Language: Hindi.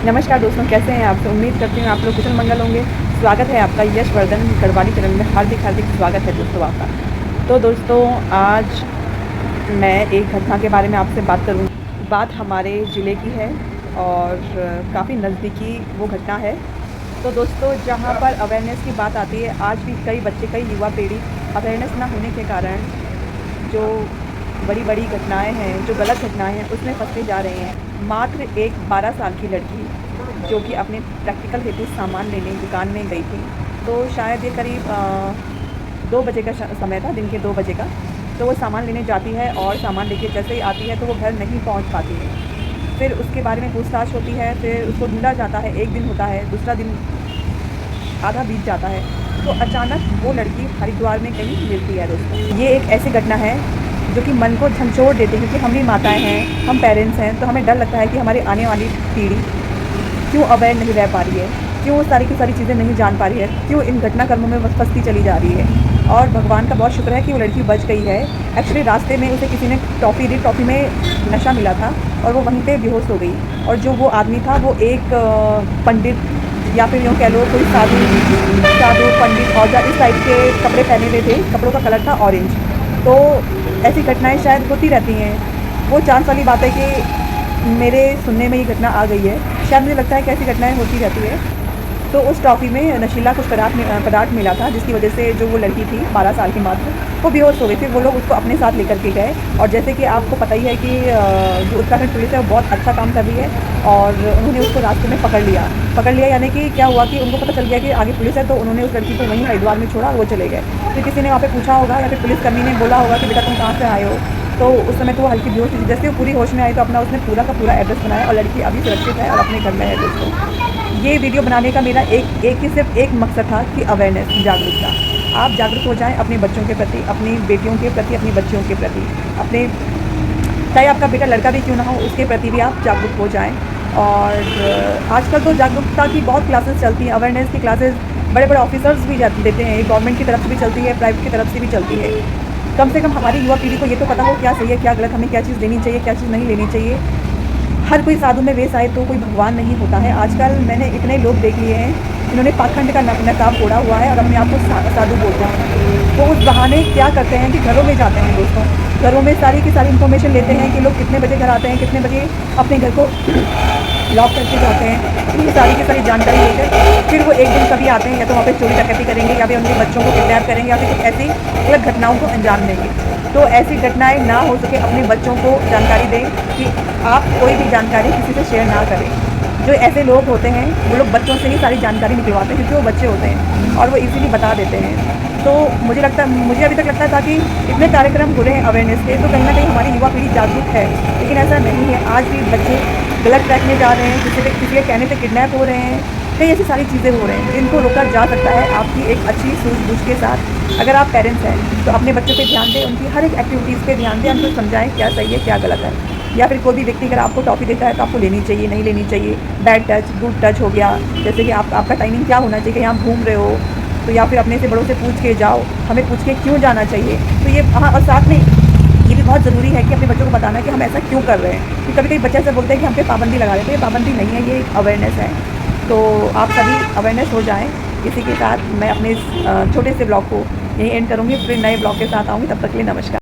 नमस्कार दोस्तों, कैसे हैं आप? तो उम्मीद करती हूँ आप लोग कुशल मंगल होंगे। स्वागत है आपका यशवर्धन गढ़वाली चैनल में। हार्दिक हार्दिक स्वागत है दोस्तों आपका। तो दोस्तों, आज मैं एक घटना के बारे में आपसे बात करूँगी। बात हमारे ज़िले की है और काफ़ी नज़दीकी वो घटना है। तो दोस्तों, जहाँ पर अवेयरनेस की बात आती है, आज भी कई बच्चे, कई युवा पीढ़ी अवेयरनेस ना होने के कारण जो बड़ी बड़ी घटनाएं हैं, जो गलत घटनाएं हैं, उसमें फंसते जा रहे हैं। मात्र एक 12 साल की लड़की जो कि अपने प्रैक्टिकल हेतु सामान लेने दुकान में गई थी। तो शायद ये करीब 2 बजे का समय था, दिन के 2 बजे का। तो वो सामान लेने जाती है और सामान लेके जैसे ही आती है तो वो घर नहीं पहुंच पाती है। फिर उसके बारे में पूछताछ होती है, फिर उसको ढूंढा जाता है। एक दिन होता है, दूसरा दिन आधा बीत जाता है, तो अचानक वो लड़की हरिद्वार में कहीं मिलती है दोस्तों। ये एक ऐसी घटना है जो कि मन को झंझोड़ देती है, क्योंकि हम भी माताएं हैं, हम पेरेंट्स हैं, तो हमें डर लगता है कि हमारी आने वाली पीढ़ी क्यों अवेयर नहीं रह पा रही है, क्यों वो सारी की सारी चीज़ें नहीं जान पा रही है, क्यों इन घटनाक्रमों में फंसती चली जा रही है। और भगवान का बहुत शुक्र है कि वो लड़की बच गई है। एक्चुअली रास्ते में उसे किसी ने टॉफ़ी दी, टॉफ़ी में नशा मिला था और वो वहीं पे बेहोश हो गई। और जो वो आदमी था वो एक पंडित, या फिर यूँ कह लो कोई साधु साधु पंडित और इस टाइप के कपड़े पहने हुए थे। कपड़ों का कलर था ऑरेंज। तो ऐसी घटनाएं शायद होती रहती हैं। वो चांस वाली बात है कि मेरे सुनने में ये घटना आ गई है। शायद मुझे लगता है कि ऐसी घटनाएं होती रहती है। तो उस टॉफ़ी में नशीला कुछ पदार्थ मिला था, जिसकी वजह से जो वो लड़की थी 12 साल की मात्र, वो बेहोश हो गई। फिर वो लोग उसको अपने साथ लेकर के गए। और जैसे कि आपको पता ही है कि जो उत्तराखंड पुलिस है वो बहुत अच्छा काम कर रही है, और उन्होंने उसको रास्ते में पकड़ लिया। यानी कि क्या हुआ कि उनको पता चल गया कि आगे पुलिस है, तो उन्होंने उस लड़की को वहीं हरिद्वार में छोड़ा और वो चले गए। फिर किसी ने वहाँ पे पूछा होगा, या फिर पुलिसकर्मी ने बोला होगा कि बेटा तुम कहाँ से आए हो। तो उस समय तो वो हल्की बेहोश थी। जैसे वो पूरी होश में आई तो अपना उसने पूरा का पूरा एड्रेस बनाया, और लड़की अभी सुरक्षित है और अपने घर में है दोस्तों। ये वीडियो बनाने का मेरा सिर्फ एक मकसद था कि अवेयरनेस, जागरूकता। आप जागरूक हो जाएं अपने बच्चों के प्रति, अपनी बेटियों के प्रति, अपनी बच्चियों के प्रति, अपने चाहे आपका बेटा लड़का भी क्यों ना हो, उसके प्रति भी आप जागरूक हो जाएं। और आजकल तो जागरूकता की बहुत क्लासेस चलती हैं, अवेयरनेस की क्लासेस बड़े बड़े ऑफिसर्स भी देते हैं। गवर्नमेंट की तरफ से भी चलती है, प्राइवेट की तरफ से भी चलती है। कम से कम हमारी युवा पीढ़ी को ये तो पता हो क्या सही है, क्या गलत, हमें क्या चीज़ लेनी चाहिए, क्या चीज़ नहीं लेनी चाहिए। हर कोई साधु में वेश आए तो कोई भगवान नहीं होता है। आजकल मैंने इतने लोग देख लिए हैं जिन्होंने पाखंड का नकाब ओढ़ा हुआ है और अपने आप को साधु बोलते हैं। तो उस बहाने क्या करते हैं कि घरों में जाते हैं दोस्तों, घरों में सारी की सारी इन्फॉर्मेशन लेते हैं कि लोग कितने बजे घर आते हैं, कितने बजे अपने घर को लॉक करके जाते हैं। ये सारी की सारी जानकारी लेकर फिर वो एक दिन कभी आते हैं, या तो वहाँ पे चोरी डकैती करेंगे, या फिर उनके बच्चों को किडनैप करेंगे, या फिर कुछ ऐसी गलत घटनाओं को अंजाम देंगे। तो ऐसी घटनाएं ना हो सके, अपने बच्चों को जानकारी दें कि आप कोई भी जानकारी किसी से शेयर ना करें। जो ऐसे लोग होते हैं वो लोग बच्चों से ही सारी जानकारी निकलवाते हैं, क्योंकि वो बच्चे होते हैं और वो इजीली बता देते हैं। तो मुझे अभी तक लगता था कि इतने कार्यक्रम हो रहे हैं अवेयरनेस के, तो कहीं ना कहीं हमारी युवा पीढ़ी जागरूक है, लेकिन ऐसा नहीं है। आज भी बच्चे गलत ट्रैक में जा रहे हैं, किसी के कहने पे किडनैप हो रहे हैं, कई ऐसी सारी चीज़ें हो रही हैं जिनको रोका जा सकता है आपकी एक अच्छी सूझबूझ के साथ। अगर आप पेरेंट्स हैं तो अपने बच्चों पे ध्यान दें, उनकी हर एक एक्टिविटीज़ पे ध्यान दें, उनको समझाएं क्या सही है क्या गलत है। या फिर कोई भी व्यक्ति अगर आपको टॉफ़ी देता है तो आपको लेनी चाहिए, नहीं लेनी चाहिए। बैड टच, गुड टच हो गया, जैसे कि आपका टाइमिंग क्या होना चाहिए, कहीं आप घूम रहे हो तो, या फिर अपने से बड़ों से पूछ के जाओ, हमें पूछ के क्यों जाना चाहिए। तो ये हाँ, और साथ में ये भी बहुत ज़रूरी है कि अपने बच्चों को बताना कि हम ऐसा क्यों कर रहे हैं। क्योंकि कभी कभी बच्चे ऐसे बोलते हैं कि हम पे पाबंदी लगा रहे हैं, तो ये पाबंदी नहीं है, ये एक अवेयरनेस है। तो आप सभी अवेयरनेस हो जाएं। इसी के साथ मैं अपने इस छोटे से ब्लॉग को यहीं एंड करूँगी, फिर नए ब्लॉग के साथ आऊँगी। तब तक के लिए नमस्कार।